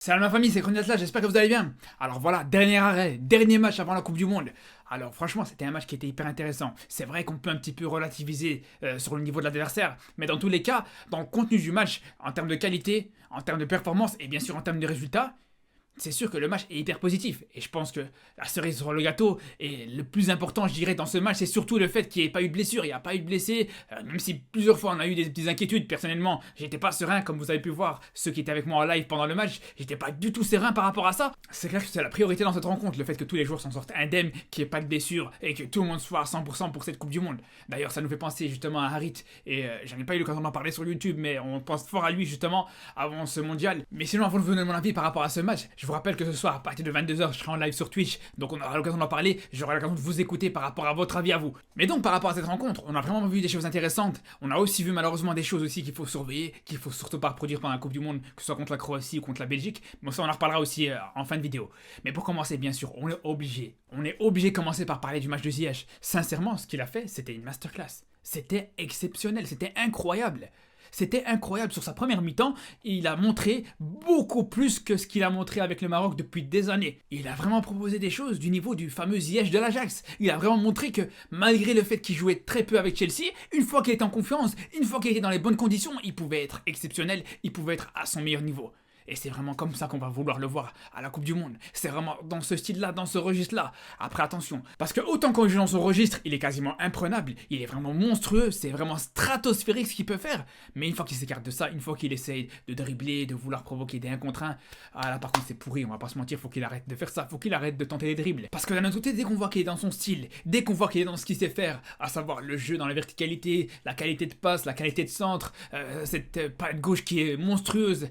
Salut ma famille, c'est Chronicles, j'espère que vous allez bien. Alors voilà, dernier arrêt, dernier match avant la Coupe du Monde. Alors franchement, c'était un match qui était hyper intéressant. C'est vrai qu'on peut un petit peu relativiser sur le niveau de l'adversaire, mais dans tous les cas, dans le contenu du match, en termes de qualité, en termes de performance et bien sûr en termes de résultats, c'est sûr que le match est hyper positif. Et je pense que la cerise sur le gâteau, et le plus important, je dirais, dans ce match, c'est surtout le fait qu'il n'y ait pas eu de blessure. Il n'y a pas eu de blessés, même si plusieurs fois on a eu des petites inquiétudes. Personnellement, j'étais pas serein, comme vous avez pu voir, ceux qui étaient avec moi en live pendant le match, j'étais pas du tout serein par rapport à ça. C'est clair que c'est la priorité dans cette rencontre, le fait que tous les joueurs s'en sortent indemnes, qu'il n'y ait pas de blessure, et que tout le monde soit à 100% pour cette Coupe du Monde. D'ailleurs, ça nous fait penser justement à Harit, et j'en ai pas eu l'occasion d'en parler sur YouTube, mais on pense fort à lui justement avant ce mondial. Mais sinon, avant de vous donner mon avis par rapport à ce match, je vous rappelle que ce soir, à partir de 22h, je serai en live sur Twitch, donc on aura l'occasion d'en parler, j'aurai l'occasion de vous écouter par rapport à votre avis à vous. Mais donc, par rapport à cette rencontre, on a vraiment vu des choses intéressantes, on a aussi vu malheureusement des choses aussi qu'il faut surveiller, qu'il faut surtout pas reproduire pendant la Coupe du Monde, que ce soit contre la Croatie ou contre la Belgique, mais ça on en reparlera aussi en fin de vidéo. Mais pour commencer, bien sûr, on est obligé de commencer par parler du match de Ziyech. Sincèrement, ce qu'il a fait, c'était une masterclass. C'était exceptionnel, c'était incroyable. C'était incroyable sur sa première mi-temps, il a montré beaucoup plus que ce qu'il a montré avec le Maroc depuis des années. Il a vraiment proposé des choses du niveau du fameux Ziyech de l'Ajax. Il a vraiment montré que malgré le fait qu'il jouait très peu avec Chelsea, une fois qu'il était en confiance, une fois qu'il était dans les bonnes conditions, il pouvait être exceptionnel, il pouvait être à son meilleur niveau. Et c'est vraiment comme ça qu'on va vouloir le voir à la Coupe du Monde. C'est vraiment dans ce style-là, dans ce registre-là. Après, attention, parce que autant qu'on joue dans son registre, il est quasiment imprenable, il est vraiment monstrueux, c'est vraiment stratosphérique ce qu'il peut faire. Mais une fois qu'il s'écarte de ça, une fois qu'il essaye de dribbler, de vouloir provoquer des 1 contre 1, ah là par contre c'est pourri, on va pas se mentir, faut qu'il arrête de faire ça, faut qu'il arrête de tenter les dribbles. Parce que d'un autre côté, dès qu'on voit qu'il est dans son style, dès qu'on voit qu'il est dans ce qu'il sait faire, à savoir le jeu dans la verticalité, la qualité de passe, la qualité de centre, cette palette gauche qui est monstrueuse,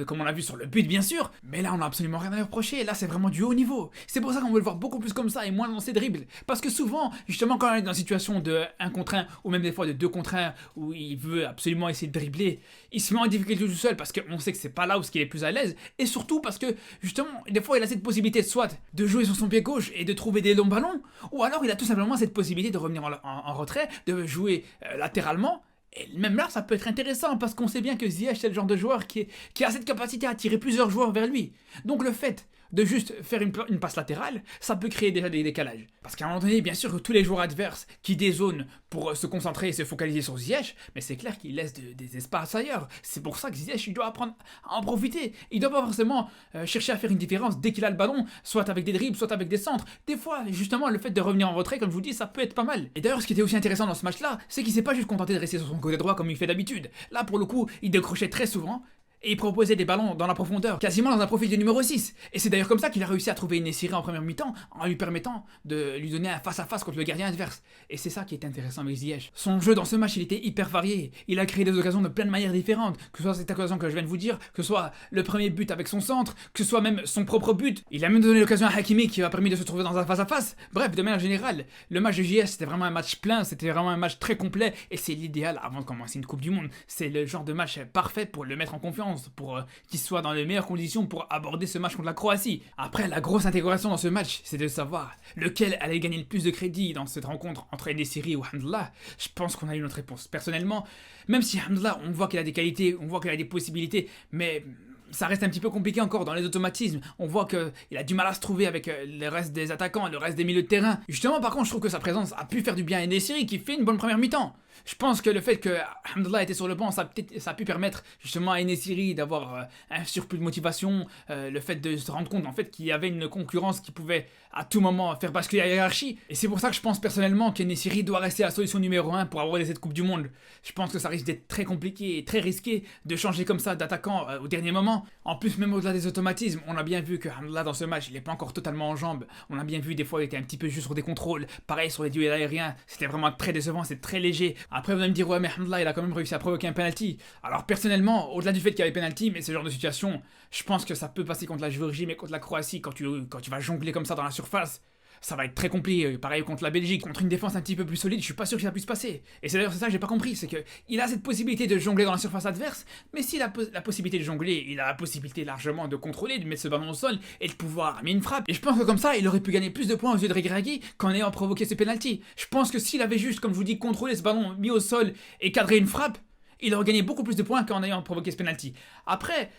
comme on l'a vu sur le but bien sûr, mais là on a absolument rien à lui reprocher, là c'est vraiment du haut niveau. C'est pour ça qu'on veut le voir beaucoup plus comme ça et moins dans ses dribbles. Parce que souvent, justement quand on est dans une situation de 1 contre 1 ou même des fois de 2 contre 1 où il veut absolument essayer de dribbler, il se met en difficulté tout seul parce qu'on sait que c'est pas là où il est plus à l'aise et surtout parce que justement des fois il a cette possibilité soit de jouer sur son pied gauche et de trouver des longs ballons ou alors il a tout simplement cette possibilité de revenir en retrait, de jouer latéralement. Et même là, ça peut être intéressant parce qu'on sait bien que Ziyech, c'est le genre de joueur qui a cette capacité à attirer plusieurs joueurs vers lui. Donc le fait de juste faire une passe latérale, ça peut créer déjà des décalages. Parce qu'à un moment donné, bien sûr que tous les joueurs adverses qui dézonent pour se concentrer et se focaliser sur Ziyech, mais c'est clair qu'il laisse des espaces ailleurs. C'est pour ça que Ziyech, il doit apprendre à en profiter. Il doit pas forcément chercher à faire une différence dès qu'il a le ballon, soit avec des dribbles, soit avec des centres. Des fois, justement, le fait de revenir en retrait, comme je vous dis, ça peut être pas mal. Et d'ailleurs, ce qui était aussi intéressant dans ce match-là, c'est qu'il s'est pas juste contenté de rester sur son côté droit comme il fait d'habitude. Là, pour le coup, il décrochait très souvent. Et il proposait des ballons dans la profondeur, quasiment dans un profil de numéro 6. Et c'est d'ailleurs comme ça qu'il a réussi à trouver une Nesiri en première mi-temps, en lui permettant de lui donner un face-à-face contre le gardien adverse. Et c'est ça qui est intéressant avec Ziyech. Son jeu dans ce match, il était hyper varié. Il a créé des occasions de plein de manières différentes, que ce soit cette occasion que je viens de vous dire, que ce soit le premier but avec son centre, que ce soit même son propre but. Il a même donné l'occasion à Hakimi qui a permis de se trouver dans un face-à-face. Bref, de manière générale, le match de Ziyech, c'était vraiment un match plein, c'était vraiment un match très complet, et c'est l'idéal avant de commencer une Coupe du Monde. C'est le genre de match parfait pour le mettre en confiance, pour qu'il soit dans les meilleures conditions pour aborder ce match contre la Croatie. Après, la grosse intégration dans ce match, c'est de savoir lequel allait gagner le plus de crédit dans cette rencontre entre Nesiri ou Hamdallah. Je pense qu'on a eu notre réponse. Personnellement, même si Hamdallah, on voit qu'il a des qualités, on voit qu'il a des possibilités, mais ça reste un petit peu compliqué encore dans les automatismes. On voit qu'il a du mal à se trouver avec le reste des attaquants, le reste des milieux de terrain. Justement, par contre, je trouve que sa présence a pu faire du bien à Nesiri qui fait une bonne première mi-temps. Je pense que le fait que Hamdallah était sur le banc, ça a pu permettre justement à Nesiri d'avoir un surplus de motivation, le fait de se rendre compte en fait qu'il y avait une concurrence qui pouvait à tout moment faire basculer la hiérarchie. Et c'est pour ça que je pense personnellement que Nesiri doit rester la solution numéro 1 pour aborder cette Coupe du Monde. Je pense que ça risque d'être très compliqué et très risqué de changer comme ça d'attaquant au dernier moment. En plus, même au-delà des automatismes, on a bien vu que Hamdallah dans ce match, il n'est pas encore totalement en jambes. On a bien vu des fois il était un petit peu juste sur des contrôles. Pareil sur les duels aériens, c'était vraiment très décevant, c'est très léger. Après vous allez me dire ouais mais Hamdallah il a quand même réussi à provoquer un penalty. Alors personnellement, au-delà du fait qu'il y avait penalty, mais ce genre de situation, je pense que ça peut passer contre la Géorgie, mais contre la Croatie, quand tu vas jongler comme ça dans la surface, ça va être très compliqué. Pareil contre la Belgique, contre une défense un petit peu plus solide, je suis pas sûr que ça puisse passer. Et c'est d'ailleurs ça que j'ai pas compris, c'est que il a cette possibilité de jongler dans la surface adverse, mais s'il a la possibilité de jongler, il a la possibilité largement de contrôler, de mettre ce ballon au sol et de pouvoir amener une frappe. Et je pense que comme ça, il aurait pu gagner plus de points aux yeux de Regragui qu'en ayant provoqué ce penalty. Je pense que s'il avait juste, comme je vous dis, contrôlé ce ballon mis au sol et cadré une frappe, il aurait gagné beaucoup plus de points qu'en ayant provoqué ce penalty. Après,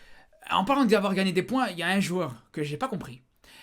En parlant d'avoir gagné des points, il y a un joueur que j'ai pas compris.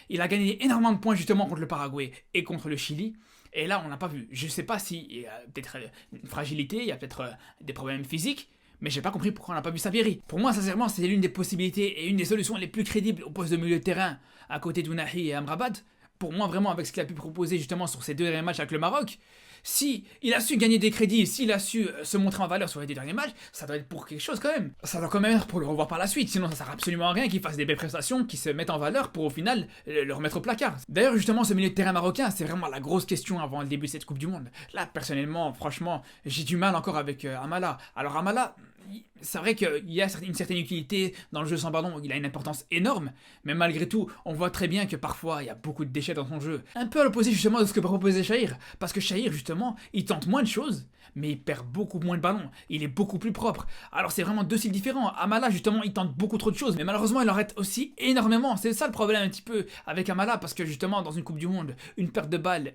Il a gagné énormément de points justement contre le Paraguay et contre le Chili. Et là, on n'a pas vu. Je sais pas s'il y a peut-être une fragilité, il y a peut-être des problèmes physiques, mais j'ai pas compris pourquoi on n'a pas vu Saviri. Pour moi, sincèrement, c'est l'une des possibilités et une des solutions les plus crédibles au poste de milieu de terrain, à côté d'Ounahi et Amrabat. Pour moi, vraiment, avec ce qu'il a pu proposer justement sur ces 2 derniers matchs avec le Maroc, si il a su gagner des crédits, s'il a su se montrer en valeur sur les 2 derniers matchs, ça doit être pour quelque chose quand même. Ça doit quand même être pour le revoir par la suite, sinon ça sert absolument à rien qu'il fasse des belles prestations, qu'il se mette en valeur pour au final le remettre au placard. D'ailleurs, justement, ce milieu de terrain marocain, c'est vraiment la grosse question avant le début de cette Coupe du Monde. Là, personnellement, franchement, j'ai du mal encore avec Amala. Alors Amala, c'est vrai qu'il y a une certaine utilité dans le jeu sans ballon, il a une importance énorme, mais malgré tout, on voit très bien que parfois il y a beaucoup de déchets dans son jeu. Un peu à l'opposé justement de ce que proposait Shahir, parce que Shahir justement, il tente moins de choses, mais il perd beaucoup moins de ballons, il est beaucoup plus propre. Alors c'est vraiment 2 styles différents. Amala justement, il tente beaucoup trop de choses, mais malheureusement il arrête aussi énormément. C'est ça le problème un petit peu avec Amala, parce que justement dans une Coupe du Monde, une perte de balle,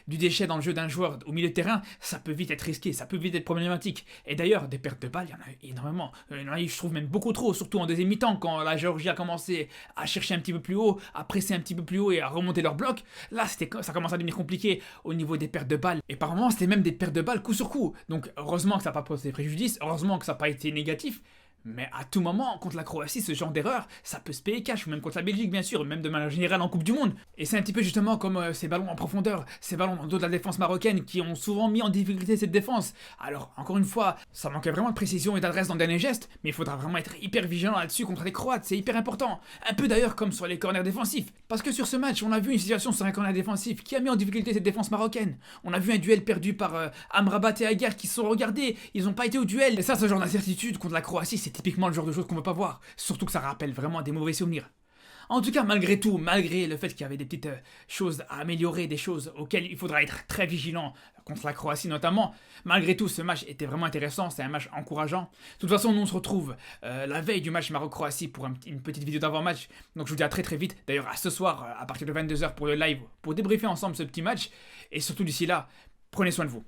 du déchet dans le jeu d'un joueur au milieu de terrain, ça peut vite être risqué, ça peut vite être problématique. Et d'ailleurs, des pertes de balles, il y en a énormément. Il y en a eu, je trouve même beaucoup trop, surtout en deuxième mi-temps, quand la Géorgie a commencé à chercher un petit peu plus haut, à presser un petit peu plus haut et à remonter leur bloc. Là, ça commence à devenir compliqué au niveau des pertes de balles. Et par moments, c'était même des pertes de balles coup sur coup. Donc, heureusement que ça n'a pas posé préjudice, heureusement que ça n'a pas été négatif. Mais à tout moment, contre la Croatie, ce genre d'erreur, ça peut se payer cash, ou même contre la Belgique, bien sûr, même de manière générale en Coupe du Monde. Et c'est un petit peu justement comme ces ballons en profondeur, ces ballons dans le dos de la défense marocaine qui ont souvent mis en difficulté cette défense. Alors, encore une fois, ça manquait vraiment de précision et d'adresse dans le dernier geste, mais il faudra vraiment être hyper vigilant là-dessus contre les Croates, c'est hyper important. Un peu d'ailleurs comme sur les corners défensifs. Parce que sur ce match, on a vu une situation sur un corner défensif qui a mis en difficulté cette défense marocaine. On a vu un duel perdu par Amrabat et Aguerd qui se sont regardés, ils n'ont pas été au duel. Et ça, ce genre d'incertitude contre la Croatie, c'est typiquement le genre de choses qu'on veut pas voir. Surtout que ça rappelle vraiment des mauvais souvenirs. En tout cas, malgré tout, malgré le fait qu'il y avait des petites choses à améliorer, des choses auxquelles il faudra être très vigilant contre la Croatie notamment, malgré tout, ce match était vraiment intéressant, c'est un match encourageant. De toute façon, nous on se retrouve la veille du match Maroc-Croatie pour une petite vidéo d'avant-match, donc je vous dis à très très vite, d'ailleurs à ce soir à partir de 22h pour le live, pour débriefer ensemble ce petit match, et surtout d'ici là, prenez soin de vous.